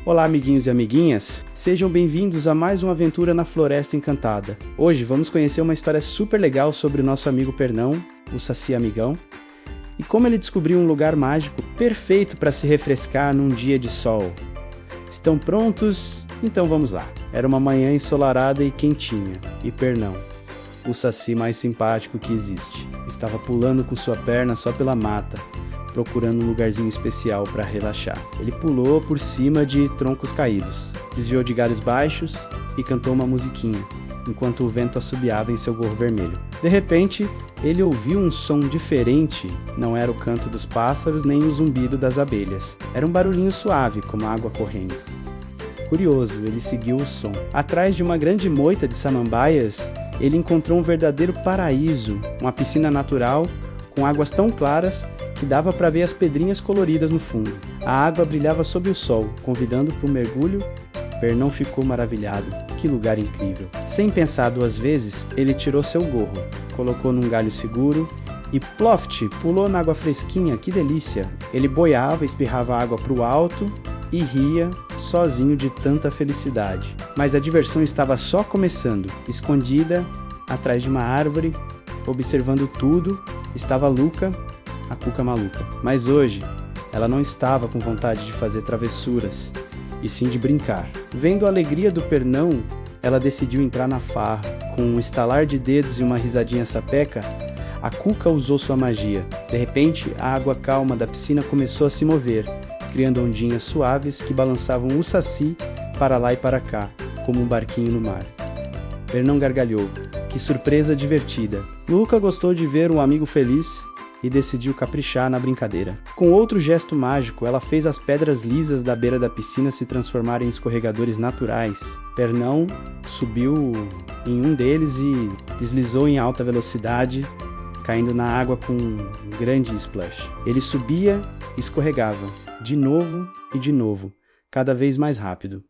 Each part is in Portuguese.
Olá, amiguinhos e amiguinhas, sejam bem-vindos a mais uma aventura na Floresta Encantada. Hoje vamos conhecer uma história super legal sobre o nosso amigo Pernão, o Saci Amigão, e como ele descobriu um lugar mágico perfeito para se refrescar num dia de sol. Estão prontos? Então vamos lá. Era uma manhã ensolarada e quentinha, e Pernão, o saci mais simpático que existe, estava pulando com sua perna só pela mata, procurando um lugarzinho especial para relaxar. Ele pulou por cima de troncos caídos, desviou de galhos baixos e cantou uma musiquinha, enquanto o vento assobiava em seu gorro vermelho. De repente, ele ouviu um som diferente. Não era o canto dos pássaros nem o zumbido das abelhas. Era um barulhinho suave, como água correndo. Curioso, ele seguiu o som. Atrás de uma grande moita de samambaias, ele encontrou um verdadeiro paraíso, uma piscina natural com águas tão claras que dava para ver as pedrinhas coloridas no fundo. A água brilhava sob o sol, convidando para o mergulho. Pernão ficou maravilhado. Que lugar incrível! Sem pensar duas vezes, ele tirou seu gorro, colocou num galho seguro e ploft, pulou na água fresquinha. Que delícia! Ele boiava, espirrava água para o alto e ria, sozinho de tanta felicidade. Mas a diversão estava só começando. Escondida atrás de uma árvore, observando tudo, estava Luca, a cuca maluca. Mas hoje, ela não estava com vontade de fazer travessuras, e sim de brincar. Vendo a alegria do Pernão, ela decidiu entrar na farra. Com um estalar de dedos e uma risadinha sapeca, a cuca usou sua magia. De repente, a água calma da piscina começou a se mover, criando ondinhas suaves que balançavam o saci para lá e para cá, como um barquinho no mar. Pernão gargalhou. Que surpresa divertida! Luca gostou de ver um amigo feliz e decidiu caprichar na brincadeira. Com outro gesto mágico, ela fez as pedras lisas da beira da piscina se transformarem em escorregadores naturais. Pernão subiu em um deles e deslizou em alta velocidade, caindo na água com um grande splash. Ele subia e escorregava, de novo e de novo, cada vez mais rápido.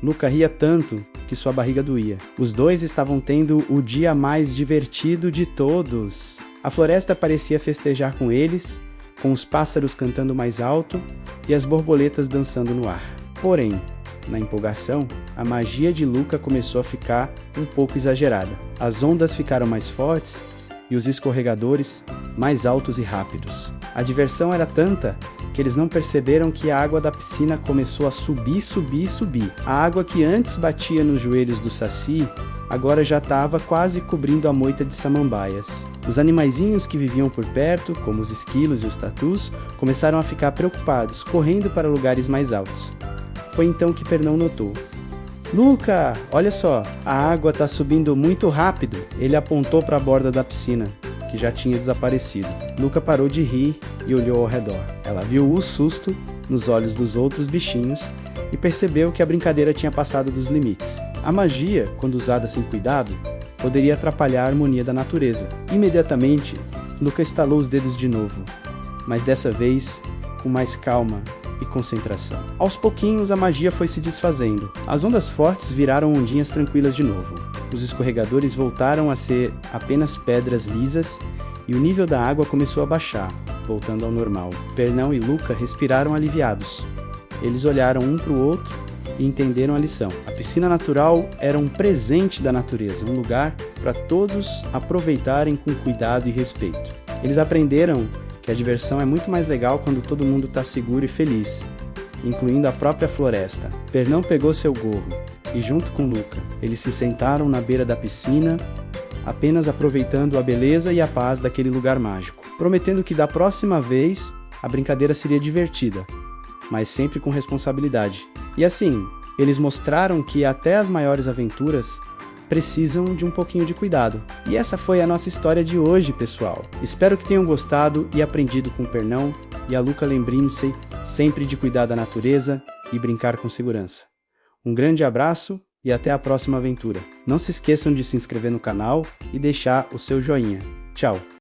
Luca ria tanto que sua barriga doía. Os dois estavam tendo o dia mais divertido de todos. A floresta parecia festejar com eles, com os pássaros cantando mais alto e as borboletas dançando no ar. Porém, na empolgação, a magia de Luca começou a ficar um pouco exagerada. As ondas ficaram mais fortes e os escorregadores mais altos e rápidos. A diversão era tanta que eles não perceberam que a água da piscina começou a subir, subir e subir. A água que antes batia nos joelhos do saci, agora já estava quase cobrindo a moita de samambaias. Os animaizinhos que viviam por perto, como os esquilos e os tatus, começaram a ficar preocupados, correndo para lugares mais altos. Foi então que Pernão notou. Luca, olha só, a água está subindo muito rápido. Ele apontou para a borda da piscina, que já tinha desaparecido. Luca parou de rir e olhou ao redor. Ela viu o susto nos olhos dos outros bichinhos e percebeu que a brincadeira tinha passado dos limites. A magia, quando usada sem cuidado, poderia atrapalhar a harmonia da natureza. Imediatamente, Luca estalou os dedos de novo, mas dessa vez com mais calma e concentração. Aos pouquinhos, a magia foi se desfazendo. As ondas fortes viraram ondinhas tranquilas de novo. Os escorregadores voltaram a ser apenas pedras lisas e o nível da água começou a baixar, voltando ao normal. Pernão e Luca respiraram aliviados. Eles olharam um para o outro e entenderam a lição. A piscina natural era um presente da natureza, um lugar para todos aproveitarem com cuidado e respeito. Eles aprenderam que a diversão é muito mais legal quando todo mundo está seguro e feliz, incluindo a própria floresta. Pernão pegou seu gorro e, junto com Luca, eles se sentaram na beira da piscina, apenas aproveitando a beleza e a paz daquele lugar mágico, prometendo que da próxima vez a brincadeira seria divertida, mas sempre com responsabilidade. E assim, eles mostraram que até as maiores aventuras precisam de um pouquinho de cuidado. E essa foi a nossa história de hoje, pessoal. Espero que tenham gostado e aprendido com o Pernão e a Luca. Lembrem-se sempre de cuidar da natureza e brincar com segurança. Um grande abraço e até a próxima aventura. Não se esqueçam de se inscrever no canal e deixar o seu joinha. Tchau!